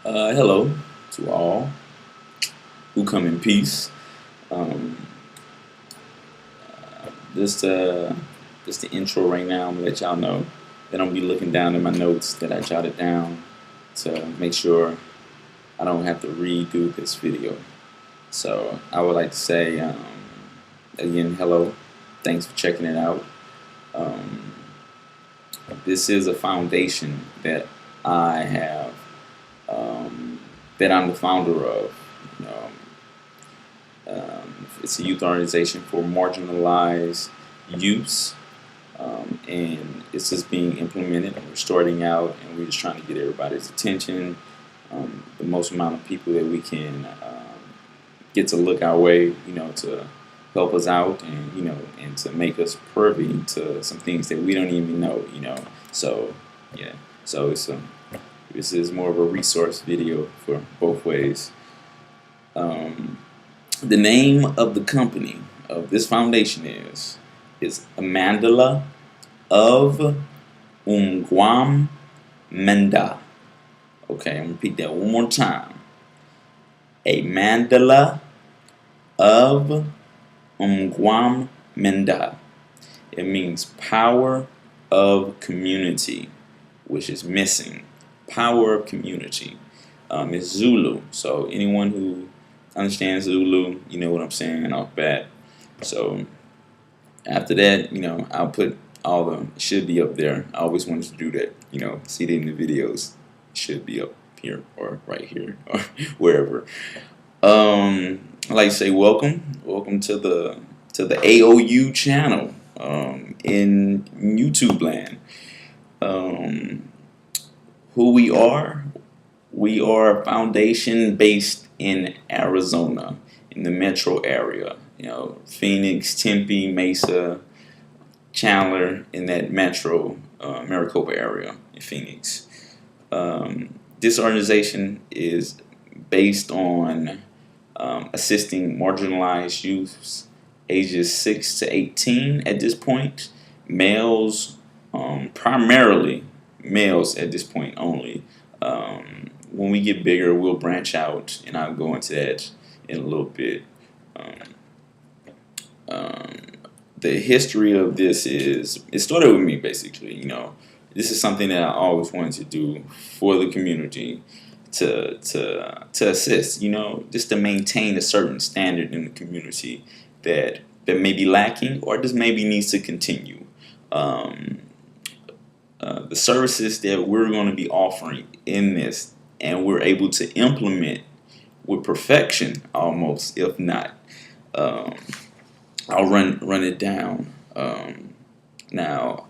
Hello to all who come in peace. Um, this this the intro right now. I'm gonna let y'all know that I'm gonna be looking down at my notes that I jotted down to make sure I don't have to redo this video. So I would like to say again, hello. Thanks for checking it out. Um, this is a foundation that I have that I'm the founder of. It's a youth organization for marginalized youths, and it's just being implemented. And we're starting out, and we're just trying to get everybody's attention, the most amount of people that we can get to look our way, to help us out, and to make us privy to some things that we don't even know. So yeah, so this is more of a resource video for both ways. The name of the company of this foundation is Amandla of Umgwamanda. Okay, I'm gonna repeat that one more time. Amandla of Umgwamanda. It means power of community, which is missing. Power of community. It's Zulu, so anyone who understands Zulu, you know what I'm saying off bat. So after that, I'll put all the, it should be up there. I always wanted to do that, see it in the videos. It should be up here or right here or wherever. I like to say welcome to the A.O.U channel in YouTube land. Who we are? We are a foundation based in Arizona, in the metro area. Phoenix, Tempe, Mesa, Chandler, in that metro Maricopa area in Phoenix. This organization is based on assisting marginalized youths ages 6 to 18 at this point. Males, primarily males at this point only. When we get bigger, we'll branch out, and I'll go into that in a little bit. The history of this it started with me, basically. This is something that I always wanted to do for the community, to assist, just to maintain a certain standard in the community that may be lacking or just maybe needs to continue. The services that we're going to be offering in this, and we're able to implement with perfection, almost, if not. I'll run it down. Now,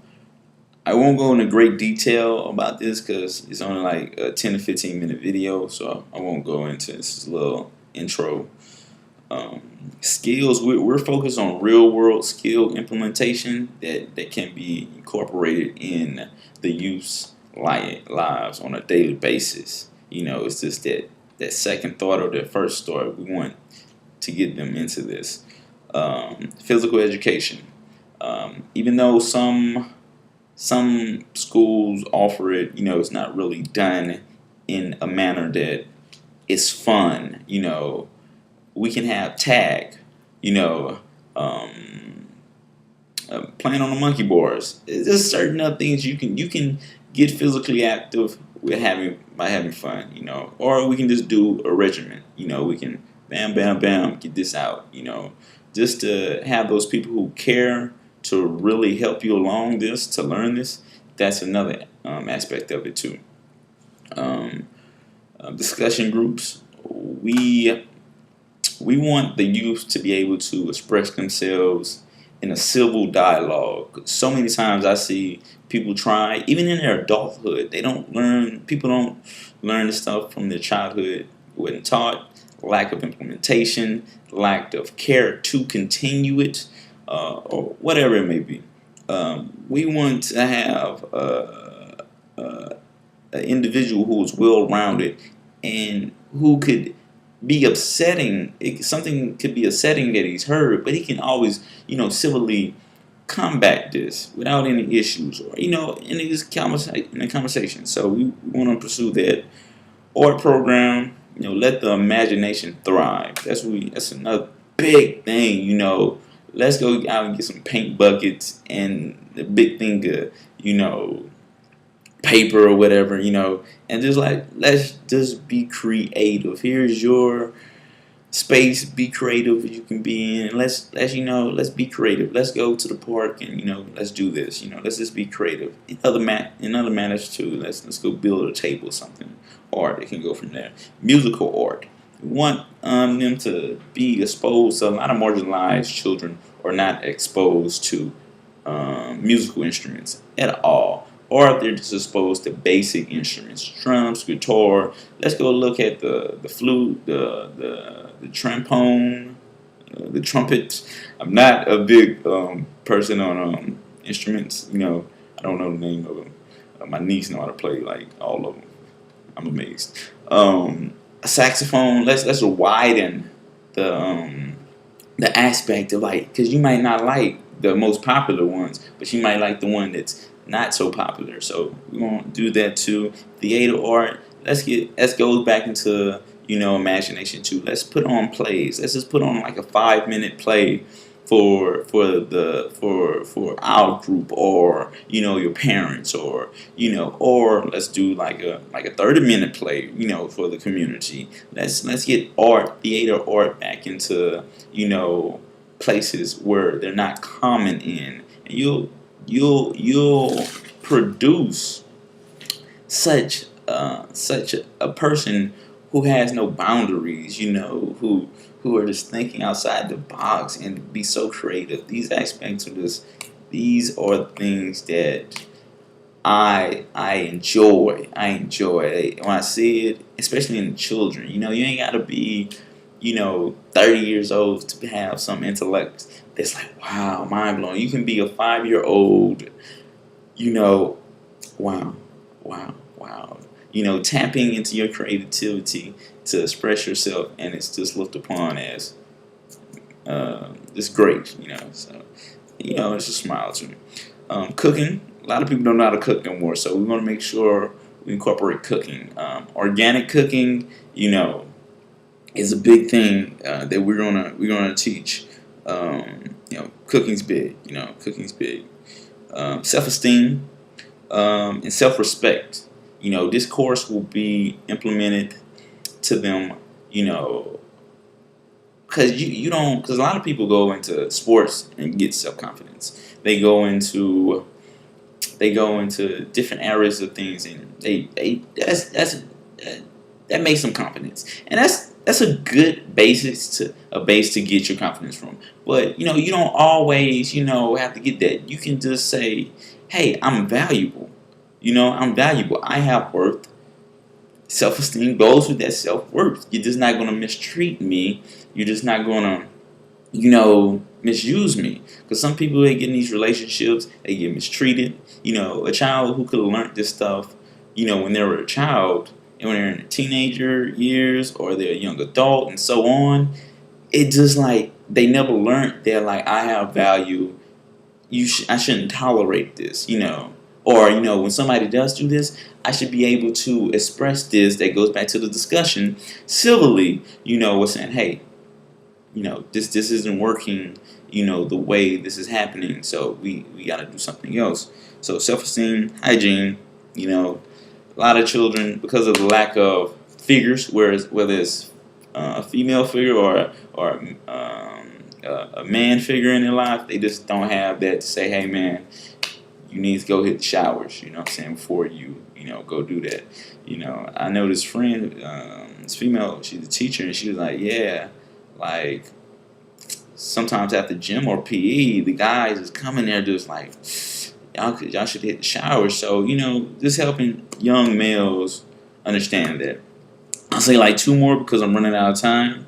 I won't go into great detail about this because it's only like a 10 to 15 minute video, so I won't go into this little intro. Skills, we're focused on real world skill implementation that can be incorporated in the youth's lives on a daily basis. It's just that second thought or that first thought. We want to get them into this. Physical education. Even though some schools offer it, it's not really done in a manner that is fun. We can have tag, playing on the monkey bars. There's certain other things you can get physically active by having fun, or we can just do a regimen. We can bam bam bam get this out, just to have those people who care to really help you along this, to learn this. That's another aspect of it too. Discussion groups. We want the youth to be able to express themselves in a civil dialogue. So many times I see people try, even in their adulthood, people don't learn the stuff from their childhood, wasn't taught, lack of implementation, lack of care to continue it, or whatever it may be. We want to have an individual who is well-rounded and who could be upsetting. Something could be upsetting that he's heard, but he can always, civilly combat this without any issues, or in the conversation. So we want to pursue that. art program. Let the imagination thrive. That's another big thing. Let's go out and get some paint buckets and the big thing of paper or whatever. And just like let's just be creative. Here's your space. Be creative. You can be in. Let's be creative. Let's go to the park and let's do this. Let's just be creative. In other matters too. Let's go build a table or something. Art. It can go from there. Musical art. We want them to be exposed. So a lot of marginalized children are not exposed to musical instruments at all, or they're just exposed to basic instruments, drums, guitar. Let's go look at the flute, the trombone, the trumpet. I'm not a big person on instruments. I don't know the name of them. My niece know how to play like all of them. I'm amazed. A saxophone. Let's widen the aspect of like, because you might not like the most popular ones, but you might like the one that's not so popular. So we're gonna do that too. Theater art. Let's go back into imagination too. Let's put on plays. Let's just put on like a 5-minute play for our group, or your parents, or let's do like a 30-minute play for the community. Let's get theater art back into places where they're not common in, and you'll produce such a person who has no boundaries, who are just thinking outside the box and be so creative. These aspects of this, these are things that I enjoy. I enjoy when I see it, especially in children. You ain't gotta be 30 years old to have some intellect that's like, wow, mind blowing. You can be a 5-year-old, wow, wow, wow. Tapping into your creativity to express yourself, and it's just looked upon as it's great. So it's a smile to me. Cooking. A lot of people don't know how to cook no more, so we want to make sure we incorporate cooking. Organic cooking, is a big thing that we're gonna teach. Cooking's big. Cooking's big. Self-esteem and self-respect. This course will be implemented to them. Because you don't. Because a lot of people go into sports and get self-confidence. They go into different areas of things, and that makes them confidence, and that's a good base to get your confidence from. But you don't always have to get that. You can just say, hey, I'm valuable. I'm valuable. I have worth. Self-esteem goes with that self-worth. You're just not going to mistreat me. You're just not going to misuse me. Because some people, they get in these relationships, they get mistreated. A child who could have learned this stuff, when they were a child, and when they're in their teenager years, or they're a young adult, and so on, it just like they never learned. They're like, I have value. I shouldn't tolerate this. Or when somebody does do this, I should be able to express this. That goes back to the discussion civilly. With saying, hey, this isn't working. The way this is happening. So we got to do something else. So self-esteem, hygiene. A lot of children, because of the lack of figures, whether it's a female figure or a man figure in their life, they just don't have that to say, hey man, you need to go hit the showers, before you, go do that. I know this friend, this female, she's a teacher, and she was like, yeah, like, sometimes after gym or PE, the guys is coming there just like, y'all should hit the showers. So, just helping young males understand that. I'll say like 2 more because I'm running out of time.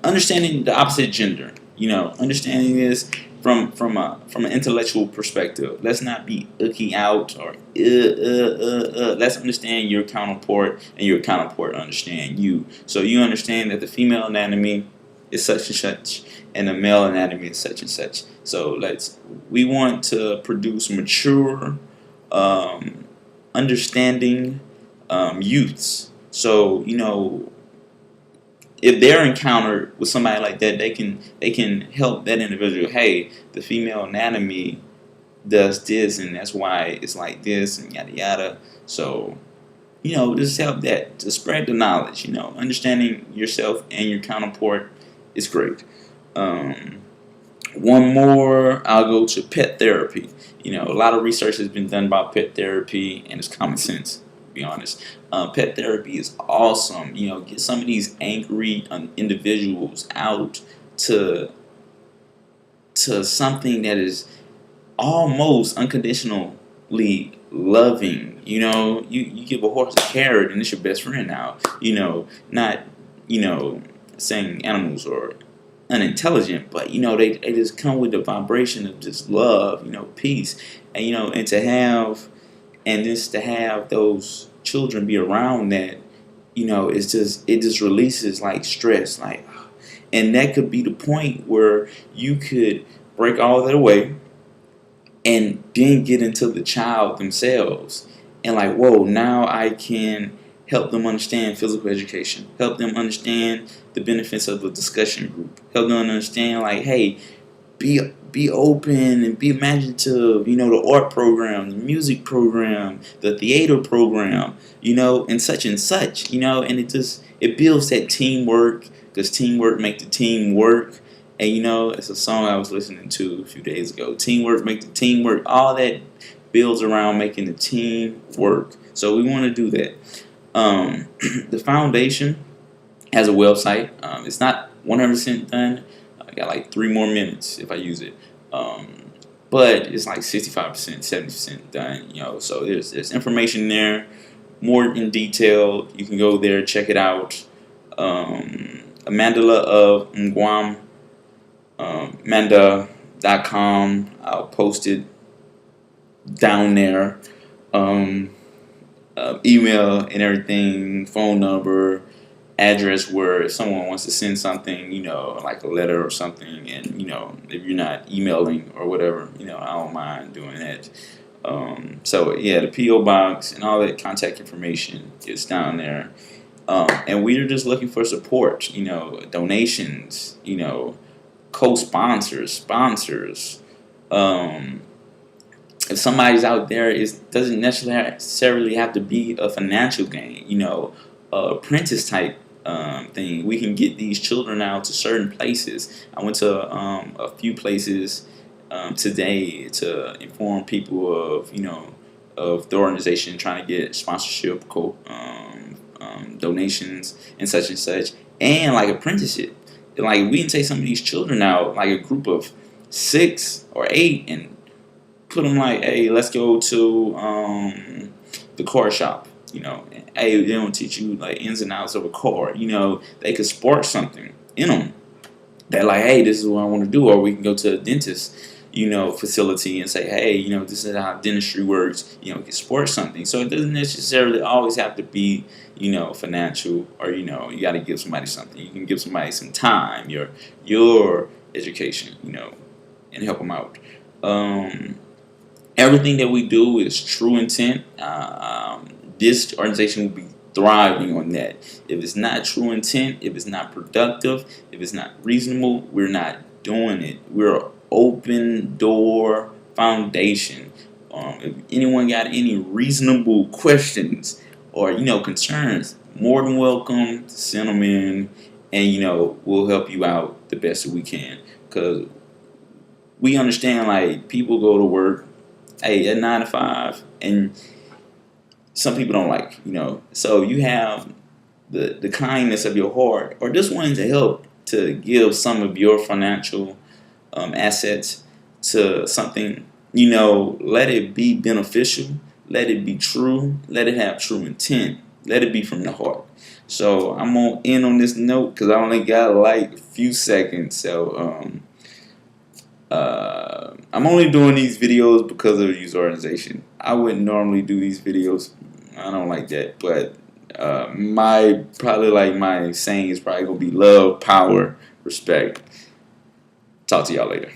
Understanding the opposite gender. Understanding this from an intellectual perspective. Let's not be icky out or Let's understand your counterpart, and your counterpart understand you. So you understand that the female anatomy is such and such, and the male anatomy is such and such. So we want to produce mature, understanding youths. So if they're encountered with somebody like that, they can help that individual. Hey, the female anatomy does this, and that's why it's like this, and yada yada. So just help that to spread the knowledge. Understanding yourself and your counterpart is great. Um, One more, I'll go to pet therapy. A lot of research has been done about pet therapy, and it's common sense, to be honest. Pet therapy is awesome. Get some of these angry individuals out to something that is almost unconditionally loving. You give a horse a carrot and it's your best friend now. Not saying animals are unintelligent, but they just come with the vibration of just love, peace, and just to have those children be around that, it just releases like stress, like, and that could be the point where you could break all that away and then get into the child themselves and like, whoa, now I can help them understand physical education, help them understand the benefits of a discussion group, help them understand like, hey, be open and be imaginative, the art program, the music program, the theater program, and such, and it builds that teamwork, because teamwork make the team work. And it's a song I was listening to a few days ago. Teamwork make the team work. All that builds around making the team work. So we want to do that. The foundation has a website. It's not 100% done. I got like 3 more minutes if I use it. But it's like 65%, 70% done. So there's information there, more in detail. You can go there, check it out. Amandla of Umgwamanda.com. I'll post it down there. Email and everything, phone number, address, where if someone wants to send something, like a letter or something, and if you're not emailing or whatever, I don't mind doing that. So yeah, the P.O Box and all that contact information is down there. And we're just looking for support, donations, co-sponsors, sponsors. If somebody's out there, it doesn't necessarily have to be a financial gain, apprentice type thing. We can get these children out to certain places. I went to a few places today to inform people of the organization trying to get sponsorship, donations, and such, and like apprenticeship. Like we can take some of these children out, like a group of 6 or 8, and put them like, hey, let's go to the car shop. Hey, they don't teach you like ins and outs of a car. They could spark something in them. They're like, hey, this is what I want to do. Or we can go to a dentist, facility and say, hey, this is how dentistry works. You can spark something. So it doesn't necessarily always have to be, financial, or you got to give somebody something. You can give somebody some time, your education, and help them out. Everything that we do is true intent. This organization will be thriving on that. If it's not true intent, if it's not productive, if it's not reasonable, we're not doing it. We're an open door foundation. If anyone got any reasonable questions or concerns, more than welcome to send them in, and we'll help you out the best that we can, because we understand like people go to work, hey, at 9 to 5, and some people don't like, so you have the kindness of your heart, or just wanting to help to give some of your financial assets to something, let it be beneficial, let it be true, let it have true intent, let it be from the heart. So I'm gonna end on this note because I only got like a few seconds. So I'm only doing these videos because of the youth organization. I wouldn't normally do these videos. I don't like that, but my saying is probably gonna be love, power, respect. Talk to y'all later.